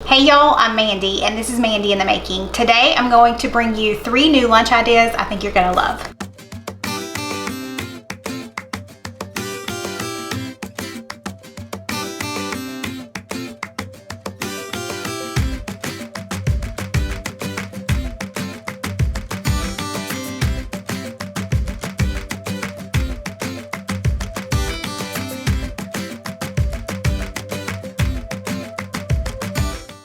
Hey y'all, I'm Mandy and this is Mandy in the Making. Today I'm going to bring you 3 new lunch ideas I think you're gonna love.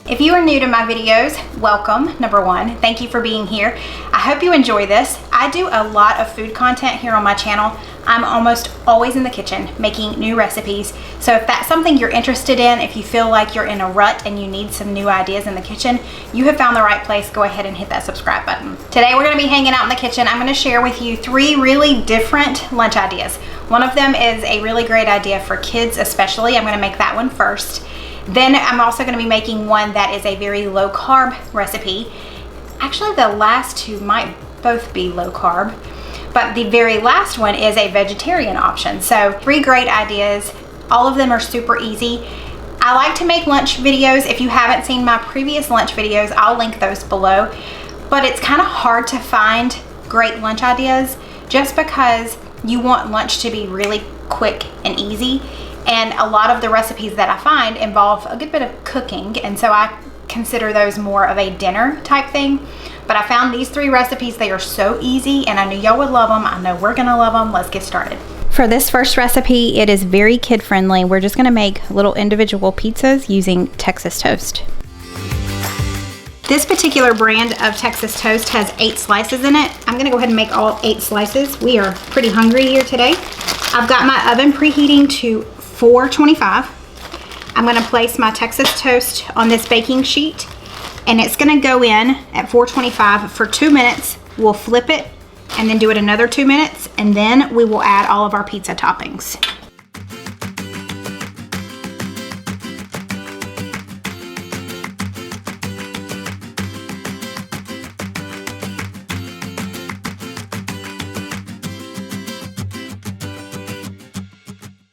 If you are new to my videos, welcome, number 1. Thank you for being here. I hope you enjoy this. I do a lot of food content here on my channel. I'm almost always in the kitchen making new recipes. So if that's something you're interested in, if you feel like you're in a rut and you need some new ideas in the kitchen, you have found the right place. Go ahead and hit that subscribe button. Today we're gonna be hanging out in the kitchen. I'm gonna share with you 3 really different lunch ideas. One of them is a really great idea for kids especially. I'm gonna make that one first. Then I'm also going to be making one that is a very low carb recipe. Actually, the last 2 might both be low carb, but the very last one is a vegetarian option. So 3 great ideas. All of them are super easy. I like to make lunch videos. If you haven't seen my previous lunch videos, I'll link those below. But it's kind of hard to find great lunch ideas just because you want lunch to be really quick and easy. And a lot of the recipes that I find involve a good bit of cooking, and so I consider those more of a dinner type thing. But I found these 3 recipes. They are so easy, and I knew y'all would love them. I know we're gonna love them. Let's get started. For this first recipe, it is very kid friendly. We're just gonna make little individual pizzas using Texas toast. This particular brand of Texas toast has 8 slices in it. I'm gonna go ahead and make all 8 slices. We are pretty hungry here today. I've got my oven preheating to 425. I'm going to place my Texas toast on this baking sheet, and it's going to go in at 425 for 2 minutes. We'll flip it and then do it another 2 minutes, and then we will add all of our pizza toppings.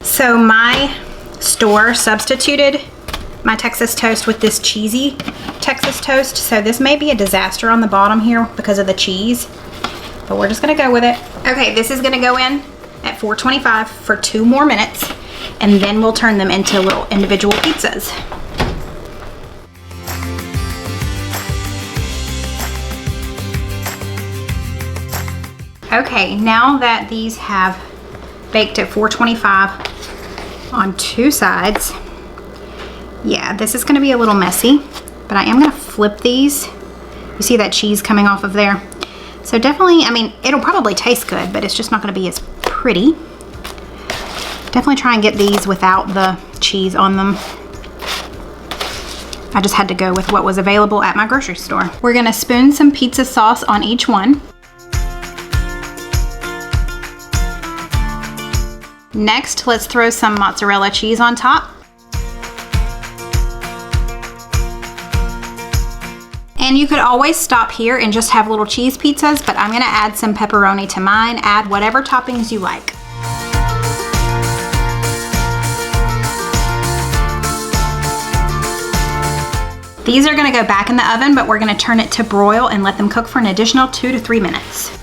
So my store substituted my Texas toast with this cheesy Texas toast. So this may be a disaster on the bottom here because of the cheese, but we're just gonna go with it. Okay, this is gonna go in at 425 for 2 more minutes, and then we'll turn them into little individual pizzas. Okay, now that these have baked at 425 on 2 sides, yeah, this is going to be a little messy, but I am going to flip these. You see that cheese coming off of there? So definitely, I mean, it'll probably taste good, but it's just not going to be as pretty. Definitely try and get these without the cheese on them. I just had to go with what was available at my grocery store. We're going to spoon some pizza sauce on each one. Next, let's throw some mozzarella cheese on top. And you could always stop here and just have little cheese pizzas, but I'm gonna add some pepperoni to mine. Add whatever toppings you like. These are gonna go back in the oven, but we're gonna turn it to broil and let them cook for an additional 2 to 3 minutes.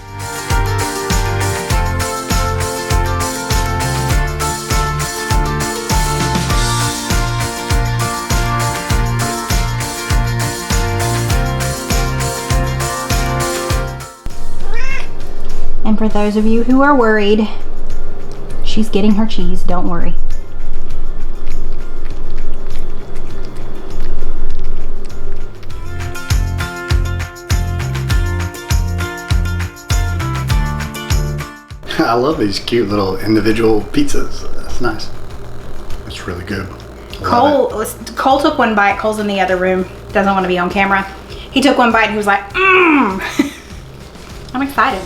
And for those of you who are worried, she's getting her cheese, don't worry. I love these cute little individual pizzas. That's nice. It's really good. Cole took one bite. Cole's in the other room. Doesn't want to be on camera. He took one bite and he was like, mmm. I'm excited.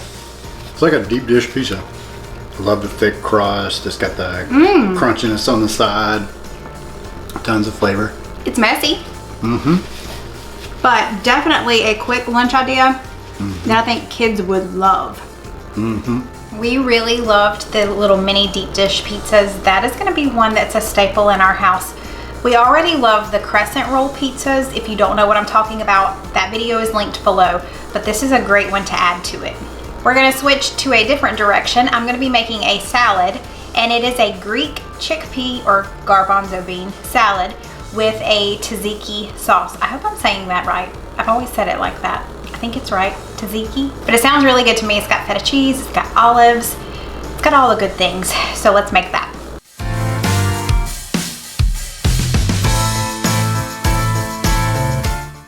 It's like a deep dish pizza. I love the thick crust. It's got the crunchiness on the side. Tons of flavor. It's messy. But definitely a quick lunch idea that I think kids would love. We really loved the little mini deep dish pizzas. That is going to be one that's a staple in our house We already love the crescent roll pizzas. If you don't know what I'm talking about, that video is linked below, but this is a great one to add to it. We're gonna switch to a different direction. I'm gonna be making a salad, and it is a Greek chickpea or garbanzo bean salad with a tzatziki sauce. I hope I'm saying that right. I've always said it like that. I think it's right, tzatziki. But it sounds really good to me. It's got feta cheese, it's got olives, it's got all the good things. So let's make that.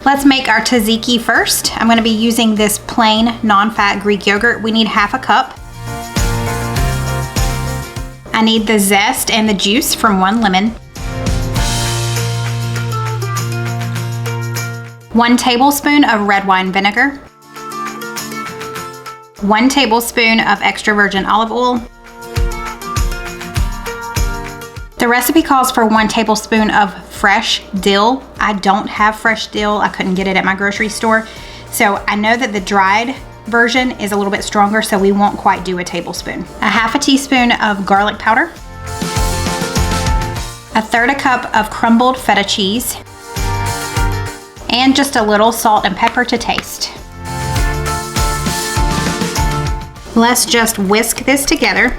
Let's make our tzatziki first. I'm gonna be using this plain non-fat Greek yogurt. We need half a cup. I need the zest and the juice from 1 lemon. 1 tablespoon of red wine vinegar. 1 tablespoon of extra virgin olive oil. The recipe calls for 1 tablespoon of fresh dill. I don't have fresh dill. I couldn't get it at my grocery store. So I know that the dried version is a little bit stronger, so we won't quite do a tablespoon. A half a teaspoon of garlic powder. 1/3 cup of crumbled feta cheese. And just a little salt and pepper to taste. Let's just whisk this together.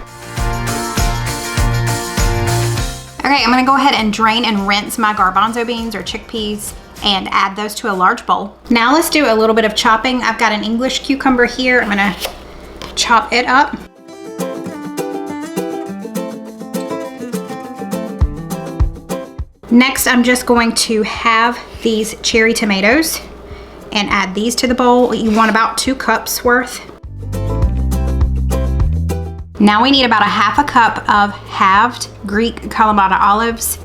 Okay, I'm gonna go ahead and drain and rinse my garbanzo beans or chickpeas and add those to a large bowl. Now let's do a little bit of chopping. I've got an English cucumber here. I'm gonna chop it up. Next, I'm just going to have these cherry tomatoes and add these to the bowl. You want about 2 cups worth. Now we need about a half a cup of halved Greek Kalamata olives.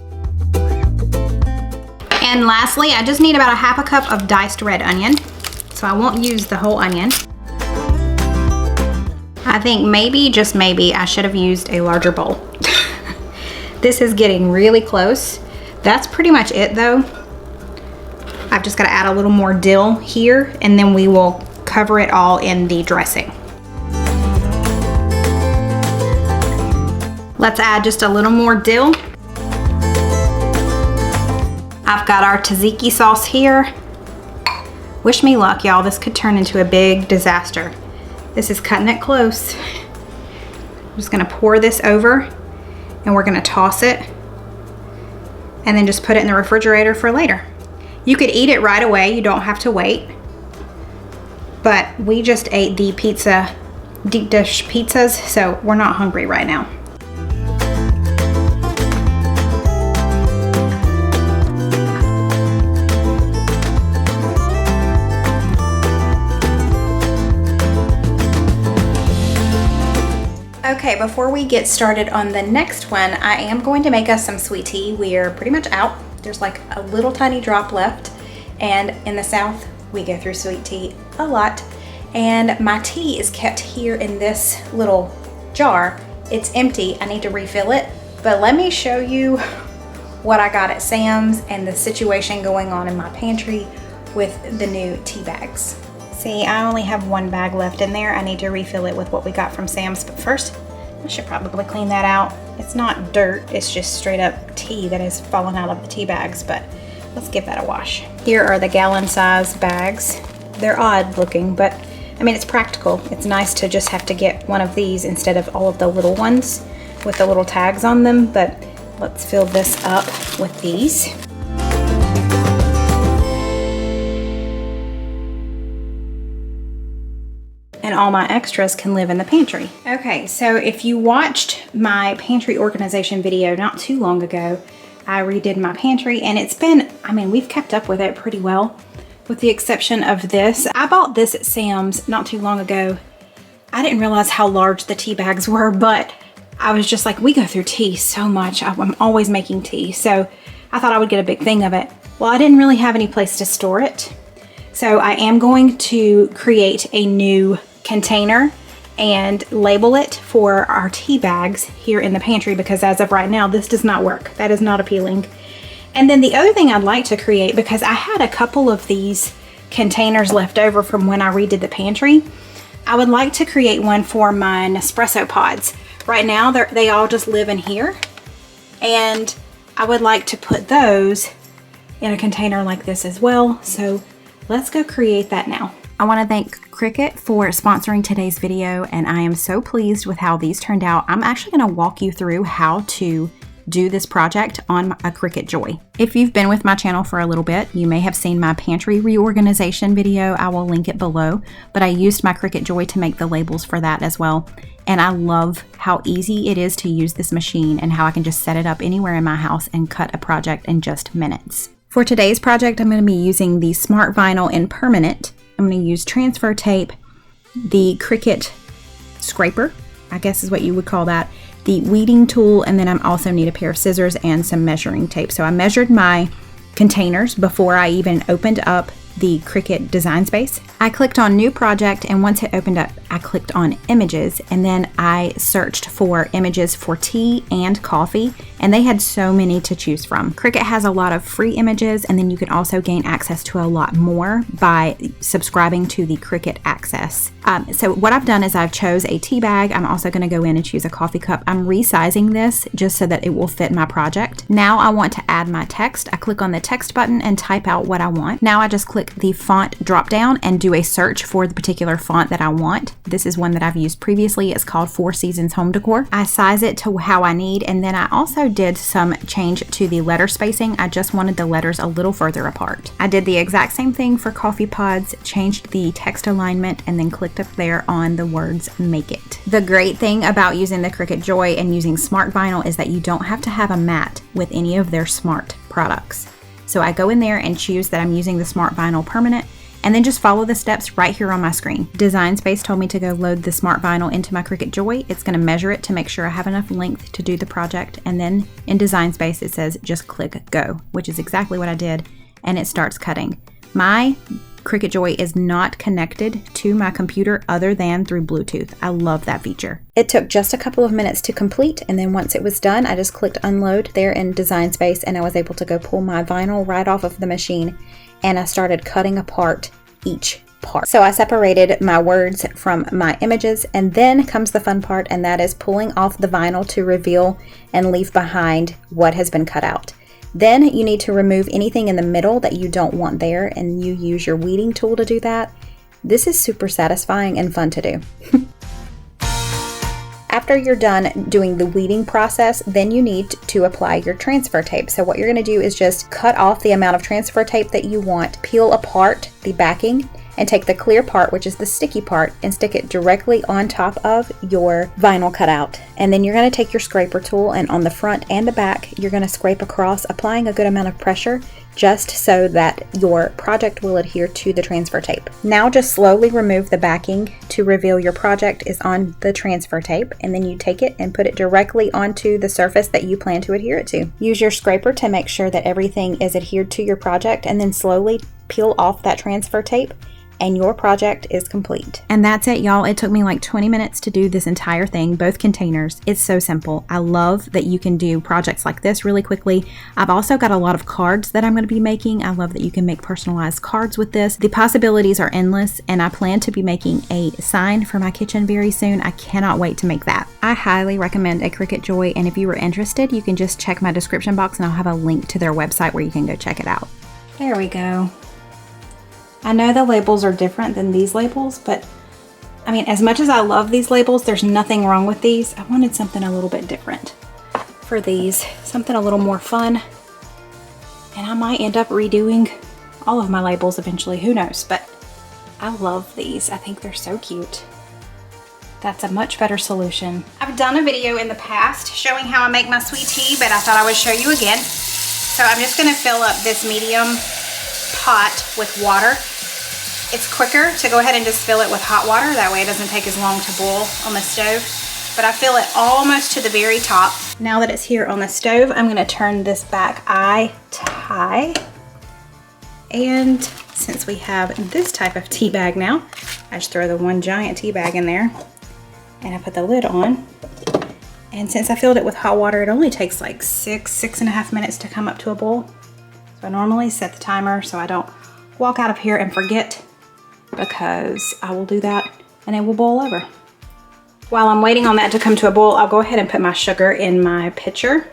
And lastly, I just need about a half a cup of diced red onion. So I won't use the whole onion. I think maybe, just maybe, I should have used a larger bowl. This is getting really close. That's pretty much it though. I've just got to add a little more dill here, and then we will cover it all in the dressing. Let's add just a little more dill. I've got our tzatziki sauce here. Wish me luck, y'all. This could turn into a big disaster. This is cutting it close. I'm just gonna pour this over, and we're gonna toss it, and then just put it in the refrigerator for later. You could eat it right away, you don't have to wait. But we just ate the pizza, deep dish pizzas, so we're not hungry right now. Okay, before we get started on the next one, I am going to make us some sweet tea. We are pretty much out. There's like a little tiny drop left. And in the South, we go through sweet tea a lot. And my tea is kept here in this little jar. It's empty, I need to refill it. But let me show you what I got at Sam's and the situation going on in my pantry with the new tea bags. See, I only have 1 bag left in there. I need to refill it with what we got from Sam's, but first, I should probably clean that out. It's not dirt, it's just straight up tea that has fallen out of the tea bags, but let's give that a wash. Here are the gallon-size bags. They're odd looking, but I mean, it's practical. It's nice to just have to get one of these instead of all of the little ones with the little tags on them, but let's fill this up with these. And all my extras can live in the pantry. Okay, so if you watched my pantry organization video not too long ago, I redid my pantry, and it's been, I mean, we've kept up with it pretty well, with the exception of this. I bought this at Sam's not too long ago. I didn't realize how large the tea bags were, but I was just like, we go through tea so much. I'm always making tea, so I thought I would get a big thing of it. Well, I didn't really have any place to store it, so I am going to create a new container and label it for our tea bags here in the pantry, because as of right now, this does not work. That is not appealing. And then the other thing I'd like to create, because I had a couple of these containers left over from when I redid the pantry, I would like to create one for my Nespresso pods. Right now, they all just live in here, and I would like to put those in a container like this as well. So let's go create that now. I want to thank Cricut for sponsoring today's video, and I am so pleased with how these turned out. I'm actually going to walk you through how to do this project on a Cricut Joy. If you've been with my channel for a little bit, you may have seen my pantry reorganization video. I will link it below, but I used my Cricut Joy to make the labels for that as well. And I love how easy it is to use this machine and how I can just set it up anywhere in my house and cut a project in just minutes. For today's project, I'm going to be using the Smart Vinyl in Permanent. I'm going to use transfer tape, the Cricut scraper, I guess is what you would call that, the weeding tool, and then I also need a pair of scissors and some measuring tape. So I measured my containers before I even opened up the Cricut Design Space. I clicked on New Project, and once it opened up, I clicked on Images, and then I searched for images for tea and coffee, and they had so many to choose from. Cricut has a lot of free images, and then you can also gain access to a lot more by subscribing to the Cricut Access. So what I've done is I've chose a tea bag. I'm also going to go in and choose a coffee cup. I'm resizing this just so that it will fit my project. Now I want to add my text. I click on the text button and type out what I want. Now I just click the font drop down and do a search for the particular font that I want. This is one that I've used previously. It's called Four Seasons Home Decor. I size it to how I need, and then I also did some change to the letter spacing. I just wanted the letters a little further apart. I did the exact same thing for coffee pods, changed the text alignment, and then clicked up there on the words Make It. The great thing about using the Cricut Joy and using Smart Vinyl is that you don't have to have a mat with any of their smart products. So I go in there and choose that I'm using the Smart Vinyl Permanent, and then just follow the steps right here on my screen. Design Space told me to go load the Smart Vinyl into my Cricut Joy. It's going to measure it to make sure I have enough length to do the project, and then in Design Space it says just click go, which is exactly what I did, and it starts cutting. My Cricut Joy is not connected to my computer other than through Bluetooth. I love that feature. It took just a couple of minutes to complete, and then once it was done, I just clicked unload there in Design Space, and I was able to go pull my vinyl right off of the machine, and I started cutting apart each part. So I separated my words from my images, and then comes the fun part, and that is pulling off the vinyl to reveal and leave behind what has been cut out. Then you need to remove anything in the middle that you don't want there, and you use your weeding tool to do that. This is super satisfying and fun to do. After you're done doing the weeding process, then you need to apply your transfer tape. So what you're going to do is just cut off the amount of transfer tape that you want, peel apart the backing, and take the clear part, which is the sticky part, and stick it directly on top of your vinyl cutout. And then you're going to take your scraper tool, and on the front and the back, you're going to scrape across, applying a good amount of pressure just so that your project will adhere to the transfer tape. Now just slowly remove the backing to reveal your project is on the transfer tape, and then you take it and put it directly onto the surface that you plan to adhere it to. Use your scraper to make sure that everything is adhered to your project, and then slowly peel off that transfer tape, and your project is complete. And that's it, y'all. It took me like 20 minutes to do this entire thing, both containers. It's so simple. I love that you can do projects like this really quickly. I've also got a lot of cards that I'm going to be making. I love that you can make personalized cards with this. The possibilities are endless, and I plan to be making a sign for my kitchen very soon. I cannot wait to make that. I highly recommend a Cricut Joy, and if you were interested, you can just check my description box and I'll have a link to their website where you can go check it out. There we go. I know the labels are different than these labels, but I mean, as much as I love these labels, there's nothing wrong with these. I wanted something a little bit different for these, something a little more fun. And I might end up redoing all of my labels eventually, who knows, but I love these. I think they're so cute. That's a much better solution. I've done a video in the past showing how I make my sweet tea, but I thought I would show you again. So I'm just gonna fill up this medium pot with water. It's quicker to go ahead and just fill it with hot water. That way it doesn't take as long to boil on the stove. But I fill it almost to the very top. Now that it's here on the stove, I'm gonna turn this back eye to high. And since we have this type of tea bag now, I just throw the one giant tea bag in there and I put the lid on. And since I filled it with hot water, it only takes like 6.5 minutes to come up to a boil. So I normally set the timer so I don't walk out of here and forget, because I will do that and it will boil over. While I'm waiting on that to come to a boil, I'll go ahead and put my sugar in my pitcher.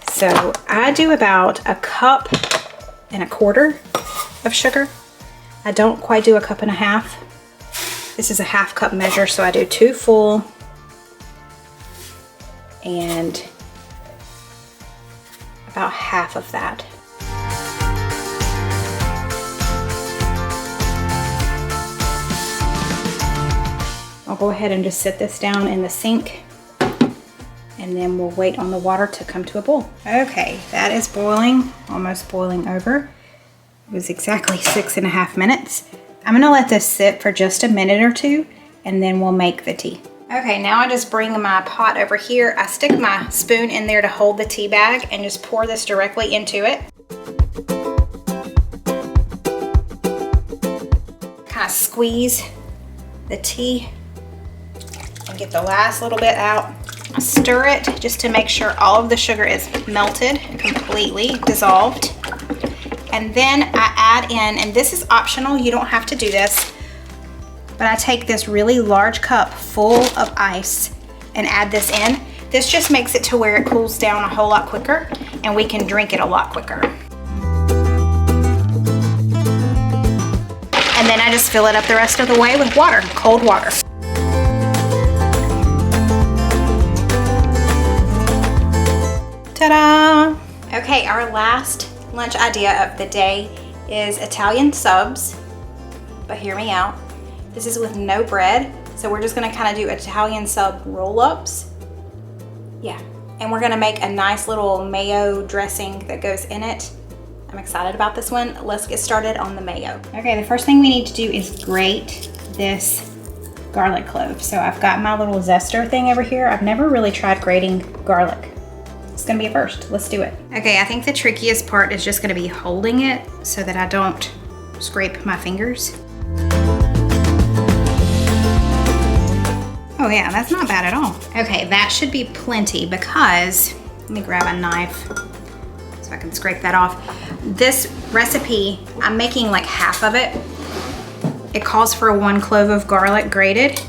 So I do about 1.25 cups of sugar. I don't quite do 1.5 cups. This is a 1/2 cup measure, so I do 2 full and about half of that. I'll go ahead and just sit this down in the sink, and then we'll wait on the water to come to a boil. Okay, that is boiling, almost boiling over. It was exactly 6.5 minutes. I'm gonna let this sit for just a minute or two, and then we'll make the tea. Okay, now I just bring my pot over here. I stick my spoon in there to hold the tea bag and just pour this directly into it. Kind of squeeze the tea and get the last little bit out. Stir it just to make sure all of the sugar is melted, completely dissolved. And then I add in, and this is optional, you don't have to do this, but I take this really large cup full of ice and add this in. This just makes it to where it cools down a whole lot quicker and we can drink it a lot quicker. And then I just fill it up the rest of the way with water, cold water. Ta-da! Okay, our last lunch idea of the day is Italian subs, but hear me out. This is with no bread, so we're just gonna kind of do Italian sub roll-ups. Yeah, and we're gonna make a nice little mayo dressing that goes in it. I'm excited about this one. Let's get started on the mayo. Okay, the first thing we need to do is grate this garlic clove. So I've got my little zester thing over here. I've never really tried grating garlic. It's gonna be a first. Let's do it. Okay, I think the trickiest part is just gonna be holding it so that I don't scrape my fingers. Oh yeah, that's not bad at all. Okay, that should be plenty because, let me grab a knife so I can scrape that off. This recipe, I'm making like half of it. It calls for 1 clove of garlic grated,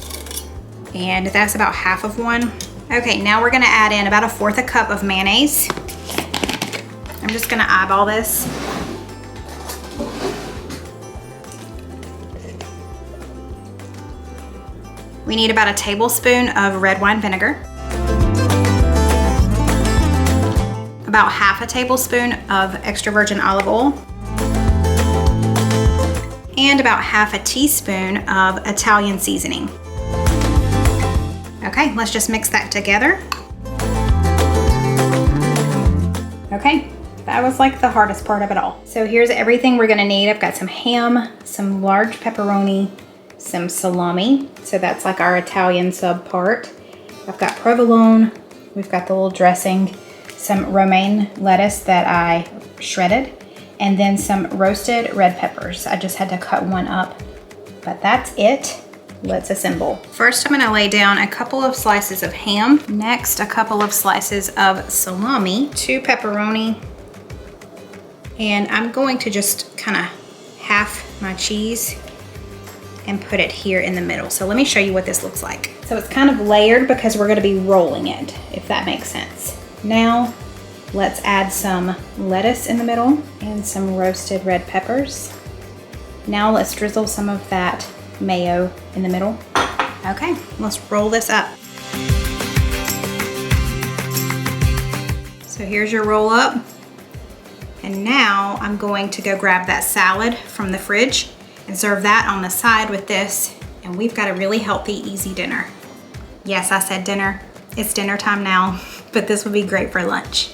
and that's about half of one. Okay, now we're gonna add in about 1/4 cup of mayonnaise. I'm just gonna eyeball this. We need about 1 tablespoon of red wine vinegar, about 1/2 tablespoon of extra virgin olive oil, and about 1/2 teaspoon of Italian seasoning. Okay, let's just mix that together. Okay, that was like the hardest part of it all. So here's everything we're gonna need. I've got some ham, some large pepperoni, some salami, so that's like our Italian sub part. I've got provolone, we've got the little dressing, some romaine lettuce that I shredded, and then some roasted red peppers. I just had to cut one up, but that's it. Let's assemble. First, I'm gonna lay down a couple of slices of ham. Next, a couple of slices of salami, 2 pepperoni, and I'm going to just kind of half my cheese and put it here in the middle. So let me show you what this looks like. So it's kind of layered because we're gonna be rolling it, if that makes sense. Now, let's add some lettuce in the middle and some roasted red peppers. Now let's drizzle some of that mayo in the middle. Okay, let's roll this up. So here's your roll up. And now I'm going to go grab that salad from the fridge and serve that on the side with this, and we've got a really healthy, easy dinner. Yes, I said dinner. It's dinner time now, but this would be great for lunch.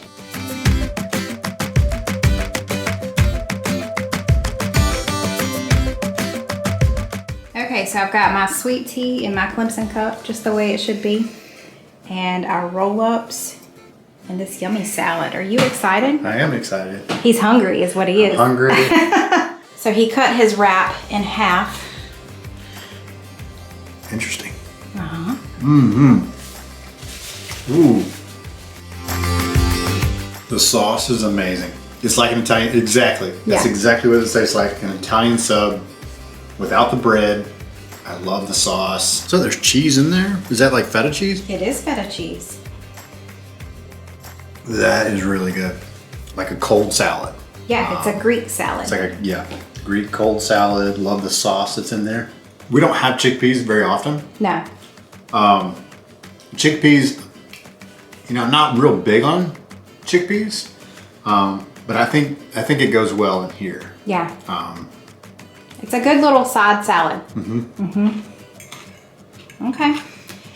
Okay, so I've got my sweet tea in my Clemson cup, just the way it should be, and our roll-ups, and this yummy salad. Are you excited? I am excited. He's hungry is what he is. Hungry. So he cut his wrap in half. Interesting. Uh-huh. Mm-hmm. Ooh. The sauce is amazing. It's like an Italian, exactly. That's exactly what it tastes like, an Italian sub without the bread. I love the sauce. So there's cheese in there? Is that like feta cheese? It is feta cheese. That is really good. Like a cold salad. Yeah, it's a Greek salad. It's like Greek cold salad. Love the sauce that's in there. We don't have chickpeas very often. No. Chickpeas, you know, I'm not real big on chickpeas, but I think it goes well in here. Yeah. It's a good little side salad. Okay.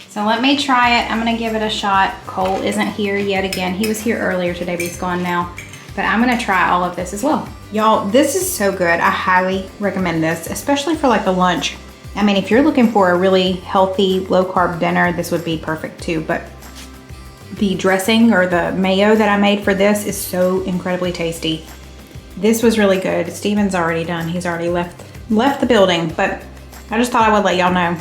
So let me try it. I'm gonna give it a shot. Cole isn't here yet again. He was here earlier today, but he's gone now. But I'm gonna try all of this as well. Y'all, this is so good. I highly recommend this, especially for like a lunch. I mean, if you're looking for a really healthy, low carb dinner, this would be perfect too. But the dressing or the mayo that I made for this is so incredibly tasty. This was really good. Steven's already done. He's already left the building, but I just thought I would let y'all know.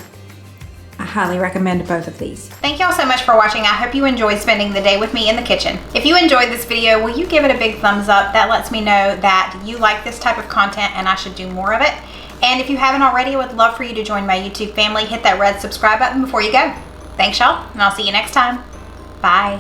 I highly recommend both of these. Thank y'all so much for watching. I hope you enjoyed spending the day with me in the kitchen. If you enjoyed this video, will you give it a big thumbs up? That lets me know that you like this type of content and I should do more of it. And if you haven't already, I would love for you to join my YouTube family. Hit that red subscribe button before you go. Thanks y'all, and I'll see you next time. Bye.